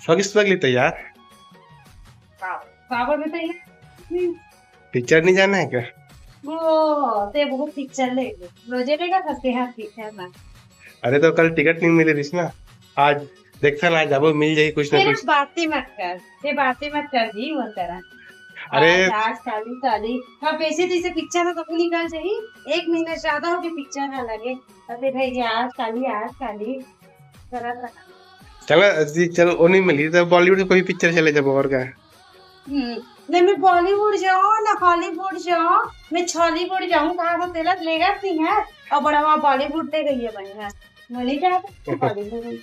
किस वक्त लेते यार? पावर में तो पिक्चर नहीं जाना है क्या? वो ते बहुत पिक्चर ले रोजे लेगा हंसते हैं पिक्चर ना। अरे तो कल टिकट नहीं मिली थी ना, आज देखता ना, आज जाबो मिल जाएगी कुछ ना तेरा कुछ। बातें मत कर, ये बातें मत कर जी वो तरह। अरे आज आज काली काली हाँ पैसे जैसे पिक्चर तो कभी निकाल चाहिए 1 महीना ज्यादा हो के पिक्चर ना लगे अरे भाई जी आज काली करा। चलो चलो वो नहीं मिली तो बॉलीवुड की कोई पिक्चर चले जाबो और क्या। नहीं मैं बॉलीवुड जाऊँ ना हॉलीवुड जाऊँ, मैं छॉलीवुड जाऊँ कहाँ तो तिलक लेगा थी है और बड़ा वहाँ बॉलीवुड ले गई है बढ़िया मनी जाता बॉलीवुड।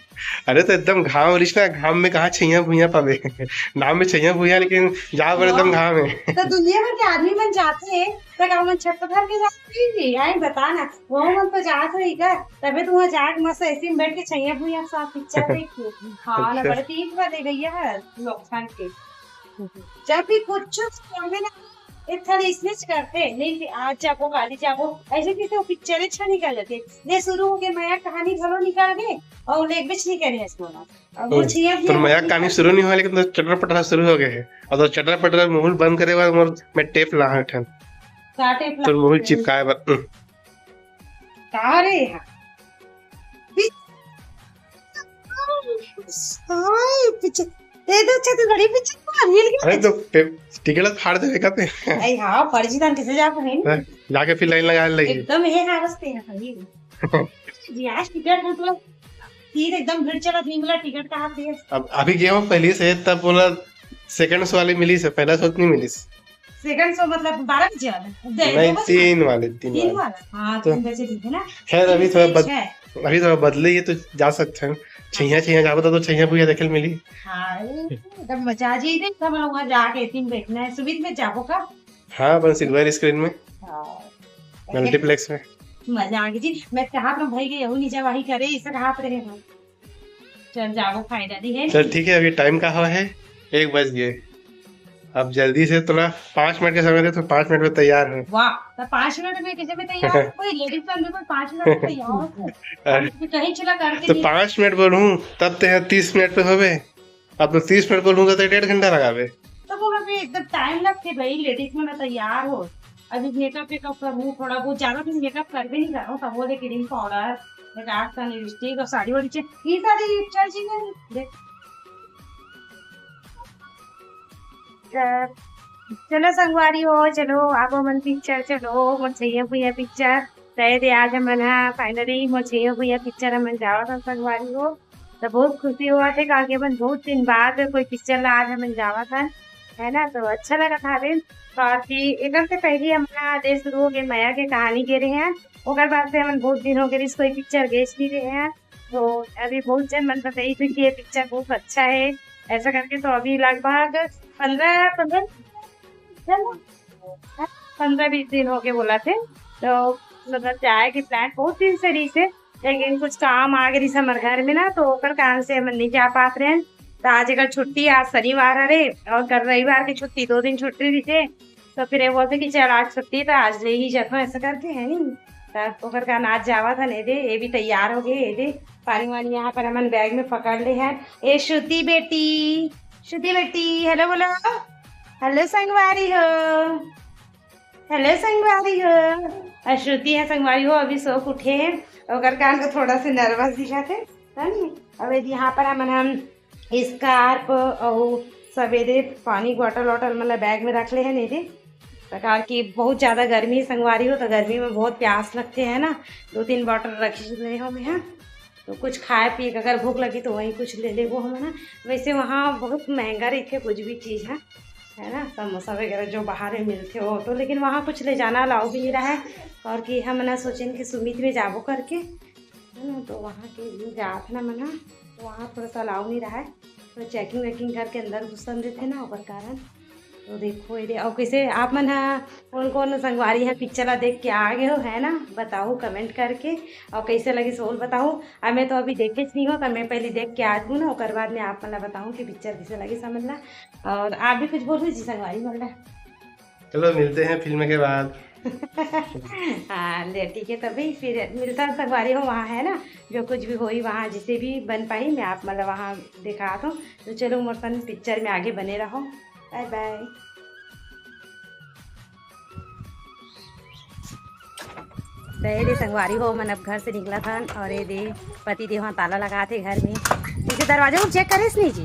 अरे तो एकदम घाम रिश्ता, घाम में कहाँ छैया भुइया पावे नाम में छैया भुइया, लेकिन जहाँ पर एकदम घाम है। तो दुनिया भर के आदमी मन जाते हैं तो क्या मन छत भर के जाते हैं आई बता ना वो मन तो जाते ही का तबे तो वहाँ जाके मस्त ऐसे में बैठ के छैया भुइया साथ पिक्चर देखिए। हाँ ना बड़े 3 बार ले गई है लोग के जब भी कुछ ना इतना इसने करते नहीं आज जाको गाली जाको ऐसे किसी वो पिक्चर अच्छा निकाल जाते ये शुरू हो गए मैं कहानी भलो निकाल गए और लेग बिच नहीं करे इसको ना वो छिया तो मजाक कहानी शुरू नहीं हुआ, लेकिन तो चटर पटरा शुरू हो गए है। और तो चटर पटरा मुंह बंद करे बाद मोर मैं टेप ला हटन काटे तो मुंह चिपकाए बा कारे हाय पिक्चर ये तो अच्छा तो बड़ी पिक्चर मिल गया। अरे तो टिकट फाड़ दे का पे आई हां फर्जी दान कैसे जा पाए जाके फिर लाइन लगा लगी एकदम है रास्ते हैं खाली जी आज टिकट मतलब तीन एकदम भीड़ चला थी बोला टिकट कहाँ दिए। अब अभी गया हूँ पहली से, तब बोला सेकंड शो वाली मिली से, पहला शो नहीं मिली। सेकंड शो मतलब 12 बजे वाला नहीं, तीन वाले हाँ तो 3 बजे थी ना। खैर अभी थोड़ा बदले ही तो जा सकते हैं। छैया जा बता तो छैया भुइया देखे मिली। हाँ एकदम मजा आ जी सब लोग वहाँ जाके तीन बैठना है सुबह में जाबो का। हाँ बस सिल्वर स्क्रीन में मल्टीप्लेक्स में मजा आ गई जी मैं कहा पर भाई के यहू नीचे वही करे इसे कहा पर है चल जाओ फायदा नहीं है। चल ठीक है, अभी टाइम का हुआ है 1 बज गए। अब जल्दी से थोड़ा 5 मिनट का समय दे तो 5 मिनट में तैयार हो। वाह तो 5 मिनट में कैसे में तैयार कोई लेडीज तो कोई 5 मिनट में तैयार हो कहीं चला करके तो 5 मिनट बोलूं तब ते 30 मिनट पे होवे। अब तो 30 मिनट बोलूंगा तो 1.5 घंटा लगावे। तो वो अभी एकदम टाइम लगते भाई लेडीज में तैयार हो अभी मेकअप वेकअप करूँ थोड़ा बहुत ज्यादा भी मेकअप कर भी नहीं करूँ तब बोले क्रीम पाउडर मेकअप का लिपस्टिक और साड़ी वाड़ी ये सारी चाहिए देख चलो संगवारी हो चलो आप मन पिक्चर चलो मन चाहिए भैया पिक्चर तय दे आज मन फाइनली मन चाहिए भैया पिक्चर मन जावा था संगवारी हो तो बहुत खुशी हुआ थे कारण अपन बहुत दिन बाद कोई पिक्चर ला आज मन जावा था है ना तो अच्छा लगा था दिन और एकदम से पहले हमारा देश शुरू हो गए माया के कहानी के रहे हैं ओकर बाद से हम बहुत दिन हो गए कोई पिक्चर गेस भी रहे हैं तो अभी बहुत जन मन बताई थी कि ये पिक्चर बहुत अच्छा है ऐसा करके तो अभी लगभग 15-20 दिन हो गए बोला थे तो मतलब जाए कि प्लान बहुत दिन से रही से लेकिन कुछ काम आ गई हमारे घर में ना तो ओकर कारण से हम नहीं जा पाते रहे तो आज अगर छुट्टी आज शनिवार है और कल रविवार की छुट्टी 2 दिन छुट्टी दी थे तो फिर ये बोलते कि चल आज छुट्टी तो आज ले ही जाता हूँ ऐसा करके है नहीं तो ओकर कारण आज जावा था नहीं दे ये भी तैयार हो गए ये दे पानी वानी यहाँ पर हमन बैग में पकड़ ले हैं ए श्रुति बेटी हेलो बोलो हेलो संगवारी हो श्रुति है संगवारी हो अभी सो उठे हैं और कान को थोड़ा से नर्वस दिखा थे अब यहाँ पर हम स्कार्फ और सवेरे पानी बॉटल वॉटल मतलब बैग में रख ले हैं नहीं थे प्रकार की बहुत ज़्यादा गर्मी संगवारी हो तो गर्मी में बहुत प्यास लगते हैं ना 2-3 बॉटल रखी ले हो में है तो कुछ खाए पिए अगर भूख लगी तो वहीं कुछ ले ले वो हम ना वैसे वहाँ बहुत महंगा रहते कुछ भी चीज़ है ना समोसा वगैरह जो बाहर में मिलते हो तो लेकिन वहाँ कुछ ले जाना अलाउ भी नहीं रहा है और कि हम ना सोचें कि सुमित में जाबो करके है ना तो वहाँ के जात ना मना तो वहाँ थोड़ा सा अलाउ नहीं रहा है तो चेकिंग वेकिंग करके अंदर घुसन देते ना और कारण तो देखो ये और कैसे आप मन कौन कौन संगवारी है पिक्चर देख के आ गए हो है ना बताओ कमेंट करके और कैसे लगी सोल बताऊँ अब मैं तो अभी देखे नहीं हो तो मैं पहले देख के आ दूँ ना और बाद में आप मतलब बताऊँ कि पिक्चर कैसे लगी समझ ला और आप भी कुछ बोल रही जी संगवारी बोल रहा चलो मिलते हैं फिल्म के बाद। हाँ ले ठीक है, तभी फिर मिलता संगवारी हो वहाँ है ना, जो कुछ भी होई वहाँ जिसे भी बन पाई मैं आप मतलब वहाँ दिखा दूँ। तो चलो मोर सन पिक्चर में आगे बने रहो। Bye bye. तो ये दे संगवारी हो मन अब घर से निकला था और ये दे पति देव वहाँ ताला लगा थे घर में। जैसे दरवाजे को चेक करे नहीं जी,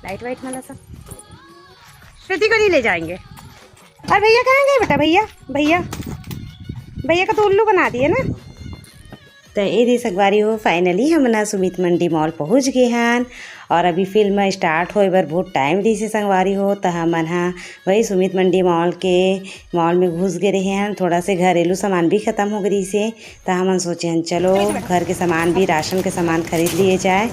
लाइट वाइट मतलब सब। श्रुति को नहीं ले जाएंगे। और भैया कहाँ गए बेटा? भैया भैया भैया का तो उल्लू बना दिए ना। तो ये दे संगवारी हो फाइनली हम ना सुमित मंडी मॉल पहुँच गए हैं और अभी फिल्म स्टार्ट होए बर बहुत टाइम दी से संगवारी हो। तो हमन हाँ वही सुमित मंडी मॉल में घुस गए रहे हैं। थोड़ा से घरेलू सामान भी ख़त्म हो गई से, तो हमन सोचे हैं चलो घर के सामान भी राशन के सामान खरीद लिए जाए।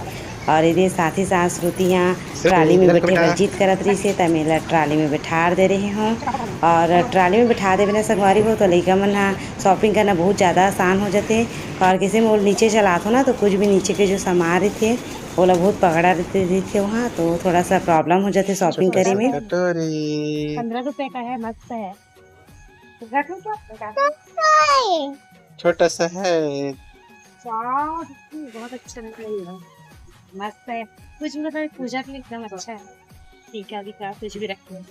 और ये साथ ही साथ श्रुति यहाँ ट्राली में बैठे बातचीत करत रही से, तो मेला ट्राली में बैठा दे रहे हों। और ट्राली में बैठा दे बिना संगवारी हो तो लइका मन हाँ शॉपिंग करना बहुत ज़्यादा आसान हो जाते। और किसी में नीचे चलात हो ना तो कुछ भी नीचे के जो सामान रहते ओला बहुत पकड़ा रहते थे वहाँ, तो थोड़ा सा प्रॉब्लम हो जाते शॉपिंग करे में। 15 रुपए का है, मस्त है। छोटा सा है, बहुत अच्छा लग रही है, मस्त है। कुछ मतलब पूजा के लिए एकदम अच्छा है। टीका विका कुछ भी रखते हैं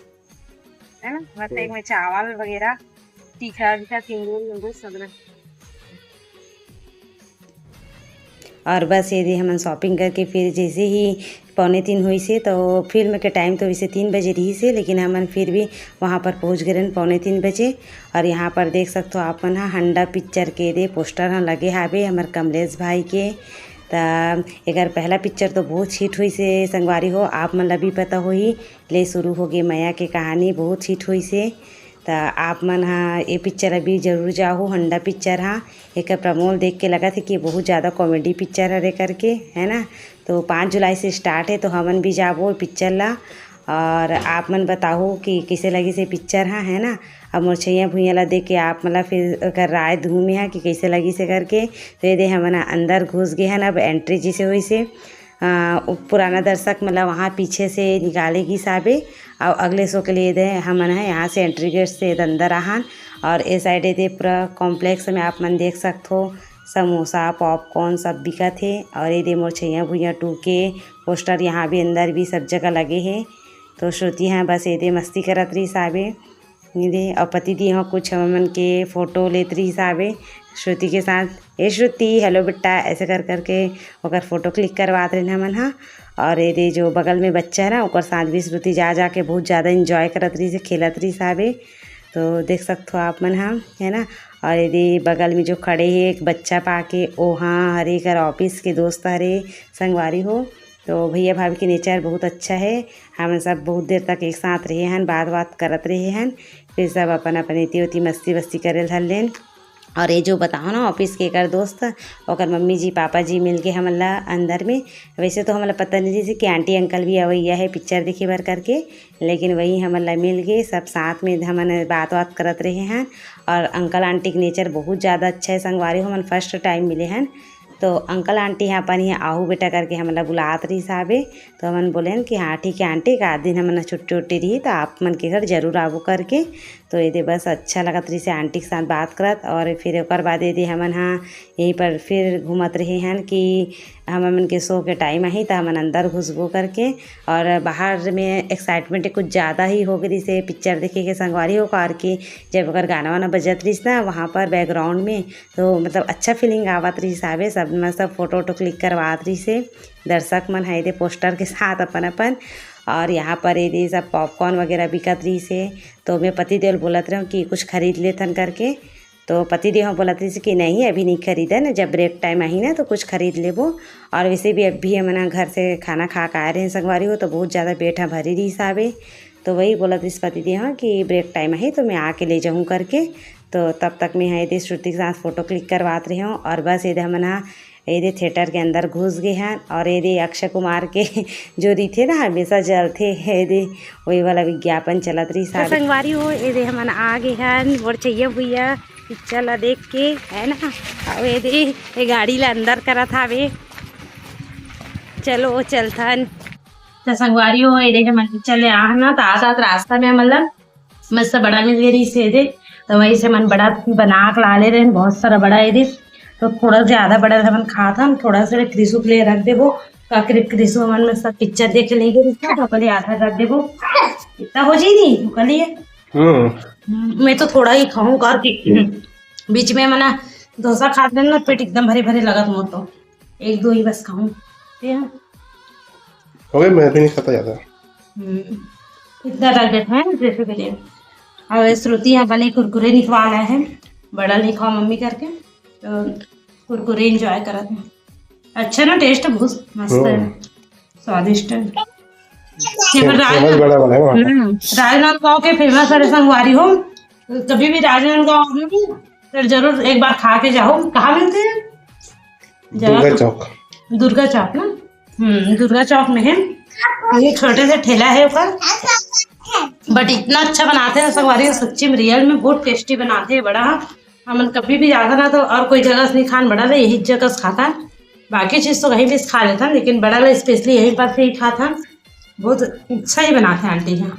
है ना, बस एक में चावल वगैरह टीका विका सिंदूर सब रखते। और बस ये हम शॉपिंग करके फिर जैसे ही 2:45 हुई से, तो फिल्म के टाइम तो वैसे 3 बजे रही से, लेकिन हमन फिर भी वहाँ पर पहुँच गए 2:45 बजे। और यहाँ पर देख सकते हो आप मन हाँ हंडा पिक्चर के दे पोस्टर हाँ लगे हावे हमारे कमलेश भाई के। तो एक पहला पिक्चर तो बहुत हिट हुई से संगवारी हो, आप मन ला भी पता हो ही ले शुरू हो गई मैया के कहानी बहुत हिट हुई से। तो आप मन हाँ ये पिक्चर अभी जरूर जाओ हंडा पिक्चर हाँ। एक प्रमोल देख के लगा था कि बहुत ज़्यादा कॉमेडी पिक्चर है करके है ना। तो 5 जुलाई से स्टार्ट है, तो हमन भी जाबो पिक्चर ला। और आप मन बताओ कि किसे लगी से पिक्चर हाँ है ना। अब मोर छैया भुइयाँ ला देख के आप मतलब फिर कर राय धूमे हाँ कि कैसे लगी से करके। तो ये दे हमन अंदर घुस गए हैं। अब एंट्री जिसे हुई से पुराना दर्शक मतलब वहाँ पीछे से निकालेगी साबे और अगले शो के लिए दे हमन है यहाँ से एंट्री गेट से अंदर आहान। और ए साइड दे पूरा कॉम्प्लेक्स में आप मन देख सकते हो समोसा पॉपकॉर्न सब बिका थे। और ये दे मोर छैया भुइयाँ 2 के पोस्टर यहाँ भी अंदर भी सब जगह लगे हैं। तो श्रुति हैं बस ये दे मस्ती करत रही साबे दे। और पति दी हाँ कुछ हमन के फ़ोटो लेत रही साबे श्रुति के साथ। ए श्रुति हेलो बेटा ऐसे कर करके ओकर फ़ोटो क्लिक करवात रहे हमन हाँ। और ये दे जो बगल में बच्चा है ना ओकर साथ भी श्रुति जा के बहुत ज़्यादा इंजॉय करत रही से खेलत रही साबे। तो देख सकते हो आप मन हाँ है ना। और ये बगल में जो खड़े है एक बच्चा पाके ओ हाँ हरे कर ऑफिस के दोस्त हरे संगवारी हो। तो भैया भाभी के नेचर बहुत अच्छा है। हम सब बहुत देर तक एक साथ रहे हैं, बात करत रहे हैं, फिर सब अपन अपन इति मस्ती वस्ती करे धर लेन। और ये जो बताओ ना ऑफिस के कर दोस्त और मम्मी जी पापा जी मिल के हमला अंदर में। वैसे तो हमला पता नहीं जैसे कि आंटी अंकल भी अवैया है पिक्चर देखे भर करके, लेकिन वही हमला मिल गए सब साथ में हमन बात करत रहे हैं। और अंकल आंटी के नेचर बहुत ज़्यादा अच्छा है संगवारी हमन फर्स्ट टाइम मिले हैं। तो अंकल आंटी यहाँ पर यहाँ आहू बेटा करके हमला बुलात रही साहबे। तो हमन बोले कि हाँ ठीक है आंटी का दिन हमन छुट्टी उट्टी रही तो आप मन के घर जरूर आवो करके। तो ये बस अच्छा लगत रही से आंटी के साथ बात करत। और फिर एक बाद ये हमन हाँ यहीं पर फिर घूमत रहे हैं कि हमन के शो के टाइम आई तो हमन अंदर घुसबो करके। और बाहर में एक्साइटमेंट कुछ ज़्यादा ही हो गई से पिक्चर देखे के संगवारी हो कार के। जब अगर गाना वाना बजत रही ना वहाँ पर बैकग्राउंड में तो मतलब अच्छा फीलिंग आवत रही साहबे। सब में सब फोटो वोटो क्लिक करवात रही से दर्शक मन है दे पोस्टर के साथ अपन। और यहाँ पर ये सब पॉपकॉर्न वगैरह बिकत रही से। तो मैं पति देव बोलत रहा हूँ कि कुछ खरीद लेथन करके। तो पति देव बोलत रही से कि नहीं अभी नहीं खरीदा ना, जब ब्रेक टाइम आई ना तो कुछ खरीद लेबो। और वैसे भी अभी हमना घर से खाना खा के आए रहे संगवारी हो तो बहुत ज़्यादा पेट भरी रही साहबे। तो वही बोलत रही पति देव कि ब्रेक टाइम आई तो मैं आके ले जाऊँ करके। तो तब तक मैं ये श्रुति के साथ फ़ोटो क्लिक करवात रही हूँ। और बस ये हमना ये थिएटर के अंदर घुस गए हैं। और ये अक्षय कुमार के जो री थे ना हमेशा जलते ये वही वाला विज्ञापन चलत रही सारी संगवारी हो। ये हमन आ गए हैं और चाहिए भैया पिक्चर ला देख के है ना। और ये गाड़ी ला अंदर करत हावे चलो चलथन। तो संगवारी हो ये हमन पिक्चर ले आना तो आसात रास्ता में मतलब मस्त बड़ा मिल गई से दे तो वही से मन बड़ा बना के ला ले रहे हैं, बहुत सारा बड़ा है दिस, तो थोड़ा ज्यादा बड़ा था मन खा था, थोड़ा सा क्रिसु के लिए रख देबो, क्रिसु मन में सब पिक्चर देख लेंगे, तो कल आधा रख देबो, इतना हो जी नहीं तो कल मैं तो थोड़ा ही खाऊं कर बीच में मना डोसा खा देना पेट एकदम भरे भरे लगा तुम तो एक दो ही बस खाऊं हो गए, मैं भी नहीं खाता ज्यादा। इतना टारगेट है जैसे के लिए। अब श्रुति यहाँ बने कुरकुरे निकलवाना है, बड़ा नहीं खाओ मम्मी करके, तो कुरकुरे एंजॉय करा थे। अच्छा ना, टेस्ट बहुत मस्त है, स्वादिष्ट है। राजनांदगांव के फेमस है संगवारी हो, कभी भी राजनांदगांव में भी तो जरूर एक बार खा के जाओ। कहाँ मिलते हैं? दुर्गा चौक। दुर्गा चौक ना, दुर्गा चौक में है, ये छोटे से ठेला है ऊपर, बट इतना अच्छा बनाते हैं संगवारी, सच्ची में रियल में बहुत टेस्टी बनाते हैं। बड़ा हम कभी भी जाता ना तो और कोई जगह से नहीं खान, बड़ा ले यही जगह से खाता, बाकी चीज़ तो कहीं भी खा लेता, लेकिन बड़ा ले स्पेशली यहीं पर से ही खाता, बहुत अच्छा ही बनाते हैं आंटी यहाँ।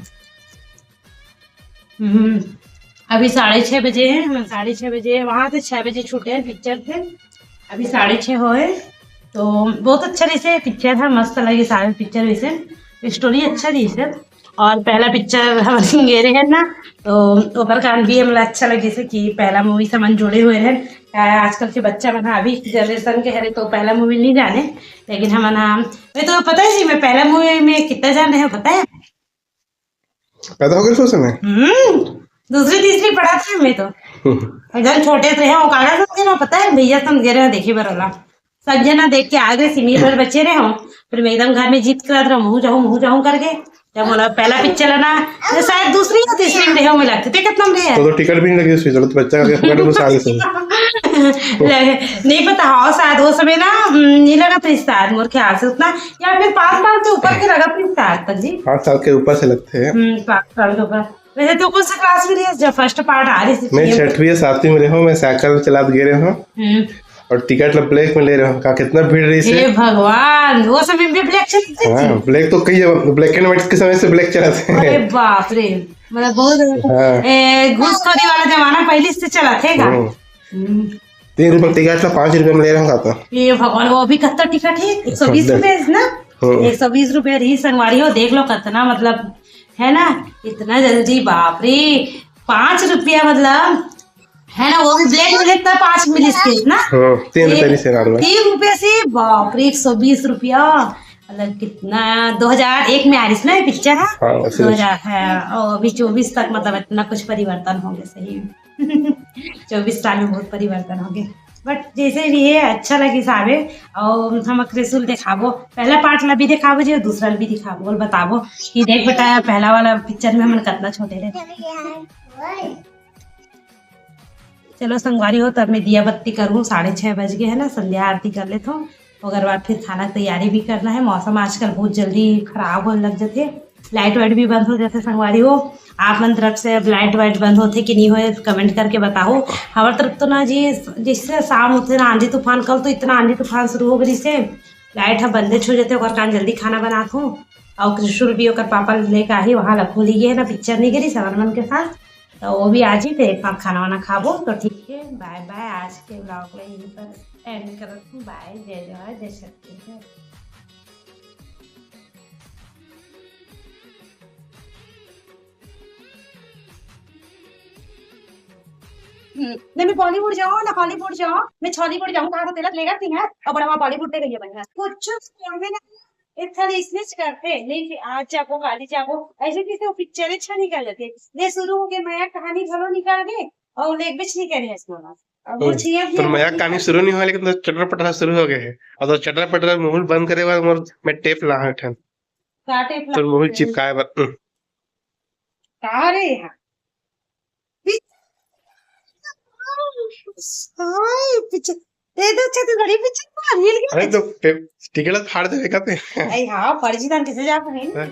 अभी 6:30 बजे हैं, 6:30 बजे वहाँ से 6 बजे छूटे हैं पिक्चर से, अभी 6:30 हो है, तो बहुत अच्छा जैसे पिक्चर था, मस्त लगी सारे पिक्चर, वैसे स्टोरी अच्छा थी सर। और पहला पिक्चर हम गए रहे हैं ना, तो ऊपर कान भी हमें अच्छा लगे जैसे कि पहला मूवी से मन जुड़े हुए हैं। आजकल के बच्चा मना अभी जनरेशन के है तो पहला मूवी नहीं जाने, लेकिन हम ना मैं तो पता है जी, मैं पहला मूवी में कितना जान रहे हो पता है? पैदा हो गए समय दूसरी तीसरी पढ़ा था मैं तो जब छोटे थे वो कागज समझे ना, पता है भैया तुम गिर रहे देखी बरोला सब जना देख के आगे सीनियर पर बच्चे रहे हो, फिर मैं एकदम घर में जीत कर मुँह जाऊँ करके जब बोला पहला पिक्चर है ना, तो शायद दूसरी या तीसरी में रहे में लगते थे, कितना में तो टिकट भी नहीं लगी उसकी, जरूरत बच्चा का पकड़ लो साल से नहीं पता हाँ शायद वो समय ना नहीं लगा था शायद मोर ख्याल से उतना, या फिर 5 साल से ऊपर के लगा था शायद तक जी, 5 साल के ऊपर से लगते हैं। 5 साल के ऊपर। वैसे तो कौन सा क्लास में रही जब फर्स्ट पार्ट आ रही थी? मैं 6वीं या 7वीं में रहा हूँ, मैं साइकिल चला गिर रहा हूँ और टिकट ब्लैक में ले रहा हूँ, कितना भीड़ रही से। हे भगवान, वो समय में ब्लैक चलती थी। हाँ, ब्लैक तो कई ब्लैक एंड व्हाइट के समय से ब्लैक चलाते हैं। अरे बाप रे, मतलब बहुत घूसखोरी वाला जमाना पहले से चला थे का। 3 रुपए टिकट था, 5 रुपए में ले रहा था। ये भगवान, वो अभी कितना टिकट है? 120 रुपए ना, 120 रुपए रही संगवारी हो, देख लो कितना मतलब है ना, इतना जल्दी बाप रे, 5 रुपया मतलब है ना, वो भी ब्लैक में देखता 5 मिली ना, 3 रुपए से 3 रुपए से बाप रे 120 रुपया, मतलब कितना 2001 में आ रही ना पिक्चर है, 2000 है और अभी 24 तक, मतलब इतना कुछ परिवर्तन हो गया सही में 24 साल में बहुत परिवर्तन हो गए, बट जैसे भी है अच्छा लगी सारे। और हम क्रिसुल दिखाबो, पहला पार्ट ला भी दिखाबो जी, दूसरा भी दिखाबो और बताबो कि देख बेटा पहला वाला पिक्चर में हम कितना छोटे रहे। चलो संगवारी हो, तब मैं दिया बत्ती करूँ, 6:30 बज गए है ना, संध्या आरती कर लेता हूँ, अगर बाद फिर खाना तैयारी भी करना है। मौसम आजकल बहुत जल्दी खराब होने लग जाते, लाइट वाइट भी बंद हो जाते संगवारी हो। आप मन तरफ से अब लाइट वाइट बंद होते कि नहीं हो कमेंट करके बताओ। हमारे तरफ तो ना जी जिससे शाम होते ना आंधी तूफान, कल तो इतना आंधी तूफान शुरू हो गई से लाइट हम बंदे छो जाते, और कान जल्दी खाना बनाता हूँ। और कृष्ण भी होकर पापा लेकर आई वहाँ लखो ली है ना, पिक्चर नहीं गिरी सवरमन के साथ, तो वो भी आज ही थे, एक साथ खाना वाना खाबो। तो ठीक है, बाय बाय, आज के ब्लॉग में यहीं पर एंड करती हूँ। बाय, जय जवाहर, जय छत्तीसगढ़। मैं बॉलीवुड जाऊँ ना हॉलीवुड जाऊँ, मैं हॉलीवुड जाऊँ, कहाँ तो तिलक लेगा थी है, और बड़ा वहाँ बॉलीवुड पे गई है कुछ में ना एक था इसने करते नहीं, आज जागो गाली जागो ऐसे किसी वो पिक्चर अच्छा निकल जाते ले शुरू हो गए, मैं कहानी भलो निकाल गए और लेग बिच नहीं करे इसको तो मजाक कहानी शुरू नहीं हुआ, लेकिन तो चटर पटरा शुरू हो गए हैं, और तो चटर पटरा मुंह बंद करे बाद मोर मैं टेप ला हटन का टेप तो मुंह चिपकाए बा का रे हां हाय पिक्चर दे दो, अच्छा तो बड़ी पिक्चर मिल गई। अरे तो टिकट फाड़ देवे का पे आई हां परिचित किसे जा पाए